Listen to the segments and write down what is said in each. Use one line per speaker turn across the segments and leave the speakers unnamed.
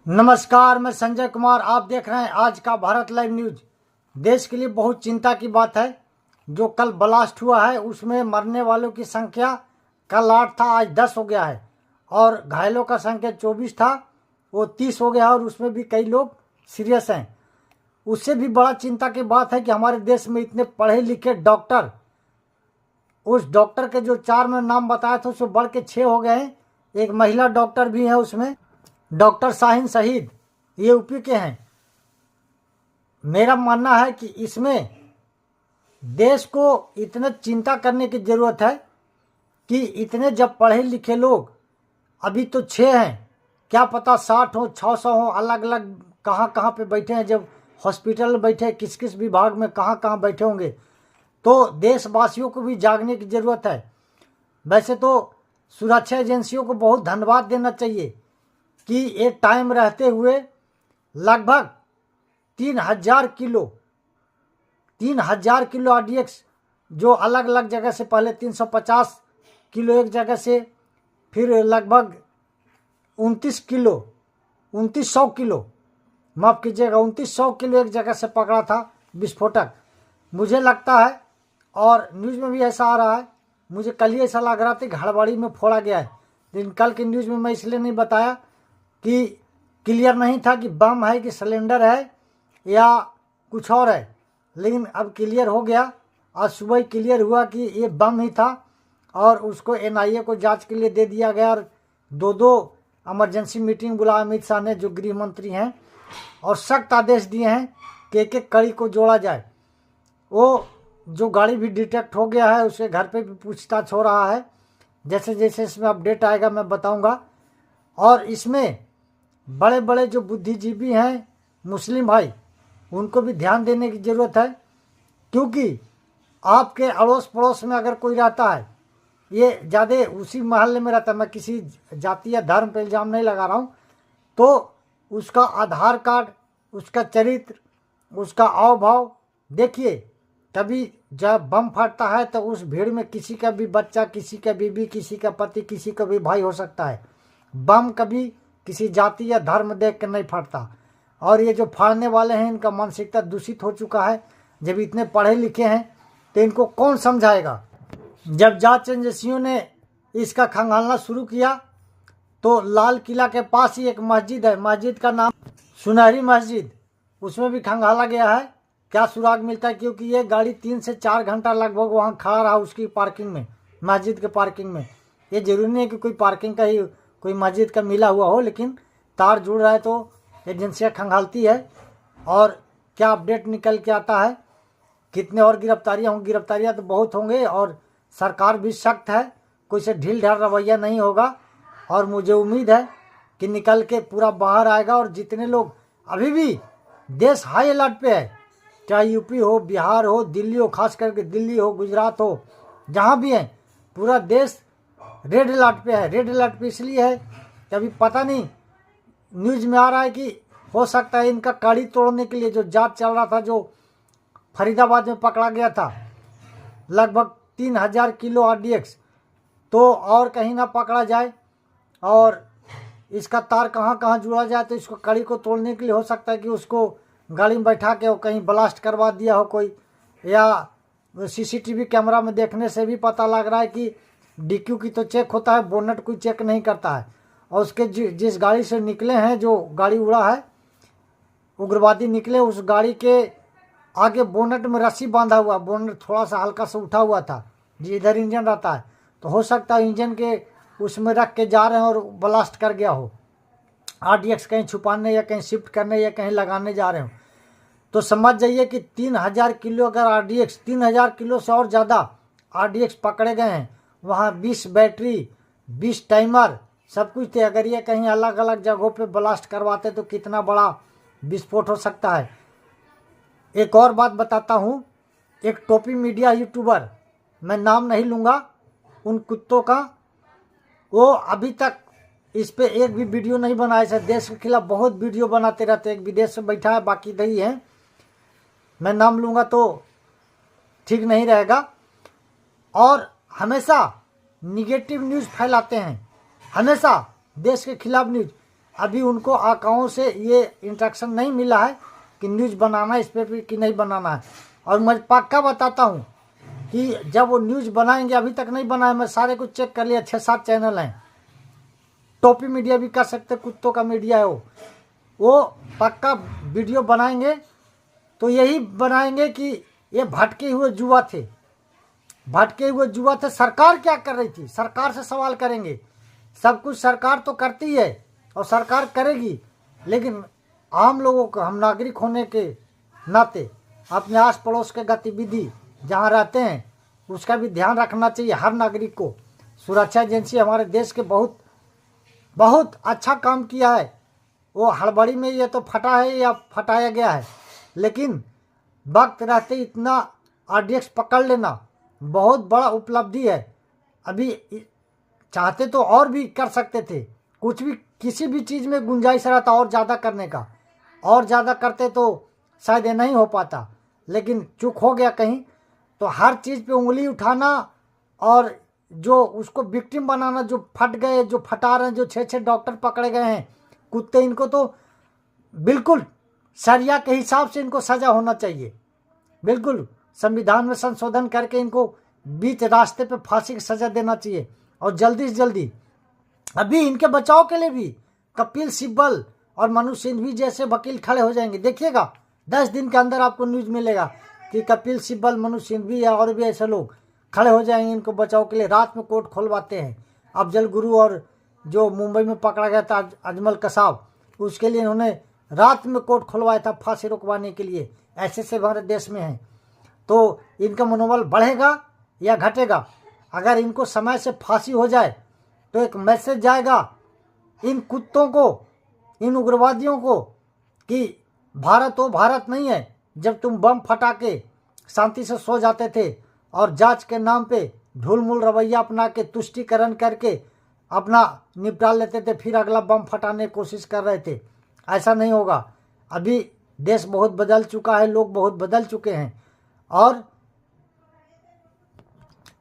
नमस्कार, मैं संजय कुमार। आप देख रहे हैं आज का भारत लाइव न्यूज। देश के लिए बहुत चिंता की बात है। जो कल ब्लास्ट हुआ है उसमें मरने वालों की संख्या कल 8 था, आज 10 हो गया है और घायलों का संख्या 24 था, वो 30 हो गया और उसमें भी कई लोग सीरियस हैं। उससे भी बड़ा चिंता की बात है कि हमारे देश में इतने पढ़े लिखे डॉक्टर, उस डॉक्टर के जो 4 में नाम बताया था उससे बढ़ के 6 हो गए हैं। एक महिला डॉक्टर भी है उसमें, डॉक्टर शाहीन शहीद, ये यूपी के हैं। मेरा मानना है कि इसमें देश को इतने चिंता करने की ज़रूरत है कि इतने जब पढ़े लिखे लोग, अभी तो 6 हैं, क्या पता 60 हो 600 हो, अलग अलग कहाँ कहाँ पे बैठे हैं, जब हॉस्पिटल में बैठे किस किस विभाग में कहाँ कहाँ बैठे होंगे। तो देशवासियों को भी जागने की ज़रूरत है। वैसे तो सुरक्षा एजेंसियों को बहुत धन्यवाद देना चाहिए कि एक टाइम रहते हुए लगभग 3,000 किलो आरडीएक्स, जो अलग अलग जगह से पहले 350 किलो एक जगह से, फिर लगभग 2900 किलो, माफ़ कीजिएगा 2900 किलो एक जगह से पकड़ा था विस्फोटक। मुझे लगता है, और न्यूज़ में भी ऐसा आ रहा है, मुझे कल ही ऐसा लग रहा था घड़बाड़ी में फोड़ा गया है, लेकिन कल की न्यूज़ में मैं इसलिए नहीं बताया कि क्लियर नहीं था कि बम है कि सिलेंडर है या कुछ और है, लेकिन अब क्लियर हो गया। आज सुबह ही क्लियर हुआ कि ये बम ही था और उसको एनआईए को जांच के लिए दे दिया गया। और दो इमरजेंसी मीटिंग बुलाया अमित शाह ने, जो गृह मंत्री हैं, और सख्त आदेश दिए हैं कि एक एक कड़ी को जोड़ा जाए। वो जो गाड़ी भी डिटेक्ट हो गया है उसके घर पे भी पूछताछ हो रहा है। जैसे जैसे इसमें अपडेट आएगा मैं बताऊंगा। और इसमें बड़े बड़े जो बुद्धिजीवी हैं मुस्लिम भाई, उनको भी ध्यान देने की ज़रूरत है, क्योंकि आपके अड़ोस पड़ोस में अगर कोई रहता है, ये ज़्यादा उसी मोहल्ले में रहता है, मैं किसी जाति या धर्म पर इल्ज़ाम नहीं लगा रहा हूँ, तो उसका आधार कार्ड, उसका चरित्र, उसका आव भाव देखिए। कभी जब बम फटता है तो उस भीड़ में किसी का भी बच्चा, किसी का बीबी, किसी का पति, किसी का भी भाई हो सकता है। बम कभी किसी जाति या धर्म देख कर नहीं फटता। और ये जो फाड़ने वाले हैं इनका मानसिकता दूषित हो चुका है। जब इतने पढ़े लिखे हैं तो इनको कौन समझाएगा। जब जांच एजेंसियों ने इसका खंगालना शुरू किया तो लाल किला के पास ही एक मस्जिद है, मस्जिद का नाम सुनहरी मस्जिद, उसमें भी खंगाला गया है। क्या सुराग मिलता है, क्योंकि ये गाड़ी 3 से 4 घंटा लगभग वहाँ खड़ा रहा उसकी पार्किंग में, मस्जिद के पार्किंग में। ये जरूरी नहीं है कि कोई पार्किंग का ही, कोई मस्जिद का मिला हुआ हो, लेकिन तार जुड़ रहा है तो एजेंसियाँ खंगालती है। और क्या अपडेट निकल के आता है, कितने और गिरफ्तारियाँ होंगी। गिरफ्तारियाँ तो बहुत होंगे और सरकार भी सख्त है, कोई से ढील ढाल रवैया नहीं होगा। और मुझे उम्मीद है कि निकल के पूरा बाहर आएगा। और जितने लोग, अभी भी देश हाई अलर्ट पे है, चाहे यूपी हो, बिहार हो, दिल्ली हो, खास करके दिल्ली हो, गुजरात हो, जहाँ भी है, पूरा देश रेड अलर्ट पे है। रेड अलर्ट पे इसलिए है कि अभी पता नहीं, न्यूज़ में आ रहा है कि हो सकता है इनका कड़ी तोड़ने के लिए जो जांच चल रहा था, जो फरीदाबाद में पकड़ा गया था लगभग 3,000 किलो आरडीएक्स, तो और कहीं ना पकड़ा जाए और इसका तार कहाँ कहाँ जुड़ा जाए, तो इसको कड़ी को तोड़ने के लिए हो सकता है कि उसको गाड़ी में बैठा के कहीं ब्लास्ट करवा दिया हो कोई, या सीसीटीवी कैमरा में देखने से भी पता लग रहा है कि डीक्यू की तो चेक होता है, बोनट कोई चेक नहीं करता है। और उसके जिस गाड़ी से निकले हैं, जो गाड़ी उड़ा है, उग्रवादी निकले, उस गाड़ी के आगे बोनट में रस्सी बांधा हुआ, बोनट थोड़ा सा हल्का सा उठा हुआ था, जिधर इंजन रहता है, तो हो सकता है इंजन के उसमें रख के जा रहे हैं और ब्लास्ट कर गया हो, आरडीएक्स कहीं छुपाने या कहीं शिफ्ट करने या कहीं लगाने जा रहे हो। तो समझ जाइए कि 3,000 किलो अगर आरडीएक्स, 3,000 किलो से और ज़्यादा आरडीएक्स पकड़े गए हैं, वहाँ 20 बैटरी, 20 टाइमर, सब कुछ थे। अगर ये कहीं अलग अलग जगहों पे ब्लास्ट करवाते तो कितना बड़ा विस्फोट हो सकता है। एक और बात बताता हूँ, एक टोपी मीडिया यूट्यूबर, मैं नाम नहीं लूँगा उन कुत्तों का, वो अभी तक इस पे एक भी वीडियो नहीं बनाए से। देश के खिलाफ बहुत वीडियो बनाते रहते हैं, एक विदेश में बैठा है, बाकी नहीं है, मैं नाम लूँगा तो ठीक नहीं रहेगा। और हमेशा निगेटिव न्यूज़ फैलाते हैं, हमेशा देश के खिलाफ न्यूज़। अभी उनको आकाओं से ये इंस्ट्रक्शन नहीं मिला है कि न्यूज़ बनाना इस पर कि नहीं बनाना है। और मैं पक्का बताता हूँ कि जब वो न्यूज़ बनाएंगे, अभी तक नहीं बनाए, मैं सारे कुछ चेक कर लिया, 6-7 चैनल हैं, टोपी मीडिया भी कर सकते, कुत्तों का मीडिया है वो पक्का वीडियो बनाएंगे तो यही बनाएंगे कि ये भटके हुए जुआ थे, भटके हुए जुआ थे। सरकार क्या कर रही थी, सरकार से सवाल करेंगे। सब कुछ सरकार तो करती है और सरकार करेगी, लेकिन आम लोगों को, हम नागरिक होने के नाते अपने आस पड़ोस के गतिविधि जहाँ रहते हैं उसका भी ध्यान रखना चाहिए हर नागरिक को। सुरक्षा एजेंसी हमारे देश के बहुत बहुत अच्छा काम किया है। वो हड़बड़ी में ये तो फटा है या फटाया गया है, लेकिन वक्त रहते इतना आरडीएक्स पकड़ लेना बहुत बड़ा उपलब्धि है। अभी चाहते तो और भी कर सकते थे, कुछ भी किसी भी चीज़ में गुंजाइश रहता और ज़्यादा करने का, और ज़्यादा करते तो शायद ये नहीं हो पाता, लेकिन चूक हो गया कहीं। तो हर चीज़ पे उंगली उठाना और जो उसको विक्टिम बनाना, जो फट गए, जो फटा रहे हैं, जो 6-6 डॉक्टर पकड़े गए हैं कुत्ते, इनको तो बिल्कुल शरिया के हिसाब से इनको सज़ा होना चाहिए। बिल्कुल संविधान में संशोधन करके इनको बीच रास्ते पे फांसी की सज़ा देना चाहिए, और जल्दी से जल्दी। अभी इनके बचाव के लिए भी कपिल सिब्बल और मनु सिंघवी जैसे वकील खड़े हो जाएंगे। देखिएगा 10 दिन के अंदर आपको न्यूज़ मिलेगा कि कपिल सिब्बल, मनु सिंघवी या और भी ऐसे लोग खड़े हो जाएंगे इनको बचाव के लिए। रात में कोर्ट खुलवाते हैं। अफजल गुरु और जो मुंबई में पकड़ा गया था अजमल कसाब, उसके लिए इन्होंने रात में कोर्ट खुलवाया था फांसी रुकवाने के लिए। ऐसे से हमारे देश में हैं। तो इनका मनोबल बढ़ेगा या घटेगा? अगर इनको समय से फांसी हो जाए तो एक मैसेज जाएगा इन कुत्तों को, इन उग्रवादियों को, कि भारत वो भारत नहीं है जब तुम बम फटा के शांति से सो जाते थे और जांच के नाम पे ढुलमुल रवैया अपना के तुष्टीकरण करके अपना निपटा लेते थे, फिर अगला बम फटाने की कोशिश कर रहे थे। ऐसा नहीं होगा। अभी देश बहुत बदल चुका है, लोग बहुत बदल चुके हैं, और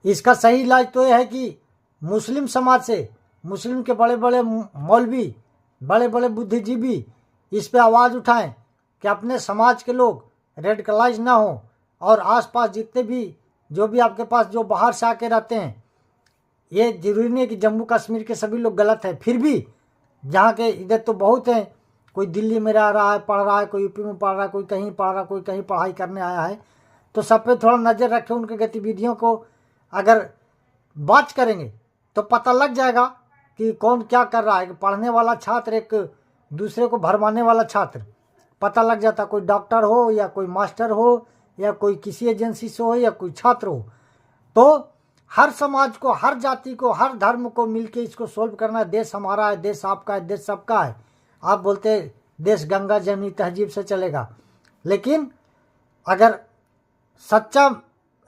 इसका सही इलाज तो यह है कि मुस्लिम समाज से, मुस्लिम के बड़े बड़े मौलवी, बड़े बड़े बुद्धिजीवी इस पे आवाज़ उठाएं कि अपने समाज के लोग रेडिकलाइज ना हो, और आसपास जितने भी जो भी आपके पास जो बाहर से आके रहते हैं, ये जरूरी नहीं है कि जम्मू कश्मीर के सभी लोग गलत हैं, फिर भी जहाँ के इधर तो बहुत हैं, कोई दिल्ली में रह रहा है, पढ़ रहा है, कोई यूपी में पढ़ रहा है, कोई कहीं पढ़ रहा है, कोई कहीं पढ़ाई करने आया है। तो सब पे थोड़ा नज़र रखें, उनकी गतिविधियों को अगर बात करेंगे तो पता लग जाएगा कि कौन क्या कर रहा है। पढ़ने वाला छात्र, एक दूसरे को भरमाने वाला छात्र, पता लग जाता, कोई डॉक्टर हो या कोई मास्टर हो या कोई किसी एजेंसी से हो या कोई छात्र हो। तो हर समाज को, हर जाति को, हर धर्म को मिलके इसको सोल्व करना है। देश हमारा है, देश आपका है, देश सबका है। आप बोलते देश गंगा जमनी तहजीब से चलेगा, लेकिन अगर सच्चा,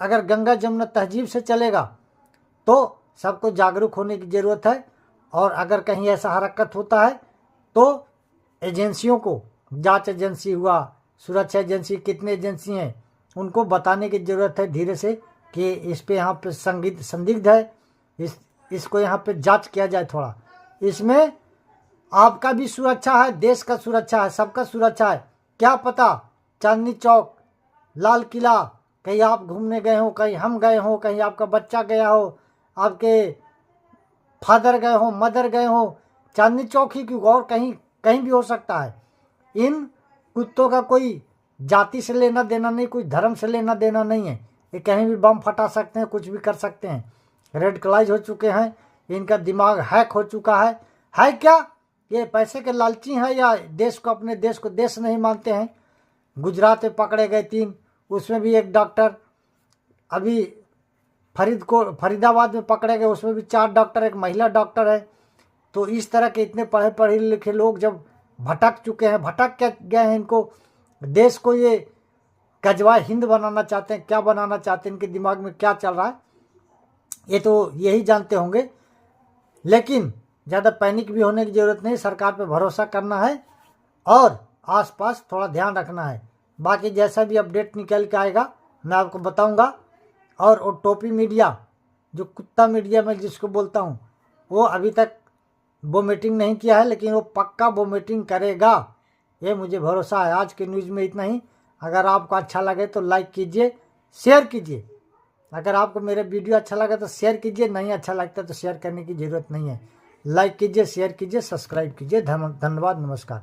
अगर गंगा जमुना तहजीब से चलेगा तो सबको जागरूक होने की ज़रूरत है। और अगर कहीं ऐसा हरकत होता है तो एजेंसियों को, जांच एजेंसी हुआ, सुरक्षा एजेंसी, कितने एजेंसी हैं, उनको बताने की ज़रूरत है धीरे से कि इस पे यहाँ पे संदिग्ध है, इसको यहाँ पे जांच किया जाए थोड़ा। इसमें आपका भी सुरक्षा है, देश का सुरक्षा है, सबका सुरक्षा है। क्या पता चांदनी चौक, लाल किला, कहीं आप घूमने गए हो, कहीं हम गए हो, कहीं आपका बच्चा गया हो, आपके फादर गए हो, मदर गए हो, चांदनी चौक ही क्यों, और कहीं कहीं भी हो सकता है। इन कुत्तों का कोई जाति से लेना देना नहीं, कोई धर्म से लेना देना नहीं है। ये कहीं भी बम फटा सकते हैं, कुछ भी कर सकते हैं। रेडिकलाइज हो चुके हैं, इनका दिमाग हैक हो चुका है क्या ये पैसे के लालची हैं या देश को, अपने देश को देश नहीं मानते हैं? गुजरात में पकड़े गए 3, उसमें भी एक डॉक्टर, अभी फरीदाबाद में पकड़े गए, उसमें भी 4 डॉक्टर, एक महिला डॉक्टर है। तो इस तरह के इतने पढ़े लिखे लोग जब भटक चुके हैं, भटक क्या गए हैं, इनको देश को ये गजवा हिंद बनाना चाहते हैं, क्या बनाना चाहते हैं, इनके दिमाग में क्या चल रहा है ये तो यही जानते होंगे। लेकिन ज़्यादा पैनिक भी होने की ज़रूरत नहीं, सरकार पे भरोसा करना है और आसपास थोड़ा ध्यान रखना है। बाकी जैसा भी अपडेट निकल के आएगा मैं आपको बताऊंगा। और वो टोपी मीडिया, जो कुत्ता मीडिया मैं जिसको बोलता हूँ, वो अभी तक वोमिटिंग नहीं किया है, लेकिन वो पक्का वोमिटिंग करेगा, ये मुझे भरोसा है। आज के न्यूज़ में इतना ही। अगर आपको अच्छा लगे तो लाइक कीजिए, शेयर कीजिए। अगर आपको मेरे वीडियो अच्छा लगे तो शेयर कीजिए, नहीं अच्छा लगता तो शेयर करने की ज़रूरत नहीं है। लाइक कीजिए, शेयर कीजिए, सब्सक्राइब कीजिए। धन्यवाद, नमस्कार।